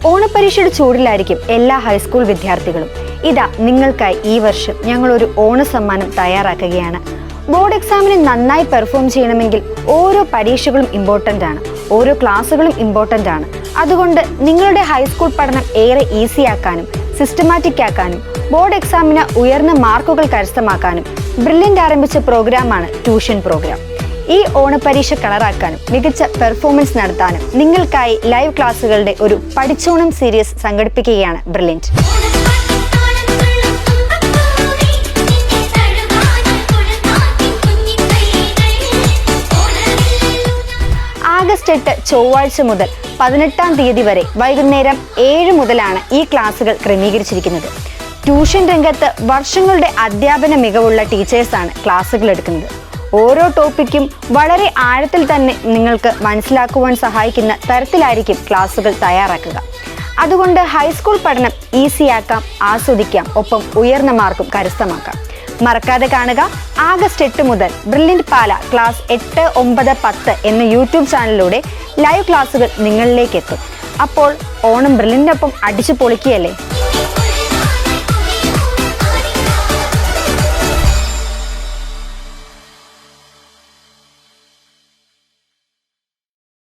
ഓണപരീക്ഷയുടെ ചൂടിലായിരിക്കും എല്ലാ ഹൈസ്കൂൾ വിദ്യാർത്ഥികളും. ഇതാ നിങ്ങൾക്കായി ഈ വർഷം ഞങ്ങൾ ഒരു ഓണസമ്മാനം തയ്യാറാക്കുകയാണ്. ബോർഡ് എക്സാമിന് നന്നായി പെർഫോം ചെയ്യണമെങ്കിൽ ഓരോ പരീക്ഷകളും ഇമ്പോർട്ടൻ്റ് ആണ്, ഓരോ ക്ലാസ്സുകളും ഇമ്പോർട്ടൻ്റ് ആണ്. അതുകൊണ്ട് നിങ്ങളുടെ ഹൈസ്കൂൾ പഠനം ഏറെ ഈസി ആക്കാനും സിസ്റ്റമാറ്റിക് ആക്കാനും ബോർഡ് എക്സാമിന് ഉയർന്ന മാർക്കുകൾ കരസ്ഥമാക്കാനും ബ്രില്യൻ്റ് ആരംഭിച്ച പ്രോഗ്രാമാണ് ട്യൂഷൻ പ്രോഗ്രാം. ഈ ഓണപരീക്ഷ കളറാക്കാനും മികച്ച പെർഫോമൻസ് നടത്താനും നിങ്ങൾക്കായി ലൈവ് ക്ലാസ്സുകളുടെ ഒരു പഠിച്ചോണം സീരീസ് സംഘടിപ്പിക്കുകയാണ് ബ്രില്യൻ്റ്. ആഗസ്റ്റ് 8 ചൊവ്വാഴ്ച മുതൽ 18-ാം തീയതി വരെ വൈകുന്നേരം 7 മുതലാണ് ഈ ക്ലാസുകൾ ക്രമീകരിച്ചിരിക്കുന്നത്. ട്യൂഷൻ രംഗത്ത് വർഷങ്ങളുടെ അധ്യാപന മികവുള്ള ടീച്ചേഴ്സാണ് ക്ലാസുകൾ എടുക്കുന്നത്. ഓരോ ടോപ്പിക്കും വളരെ ആഴത്തിൽ തന്നെ നിങ്ങൾക്ക് മനസ്സിലാക്കുവാൻ സഹായിക്കുന്ന തരത്തിലായിരിക്കും ക്ലാസുകൾ തയ്യാറാക്കുക. അതുകൊണ്ട് ഹൈസ്കൂൾ പഠനം ഈസിയാക്കാം, ആസ്വദിക്കാം, ഒപ്പം ഉയർന്ന മാർക്കും കരസ്ഥമാക്കാം. മറക്കാതെ കാണുക. ആഗസ്റ്റ് 8 മുതൽ ബ്രില്യൻ്റ് പാല ക്ലാസ് 8, 9, 10 എന്ന യൂട്യൂബ് ചാനലിലൂടെ ലൈവ് ക്ലാസുകൾ നിങ്ങളിലേക്ക് എത്തും. അപ്പോൾ ഓണം ബ്രില്യൻ്റിനൊപ്പം അടിച്ചു പൊളിക്കുകയല്ലേ.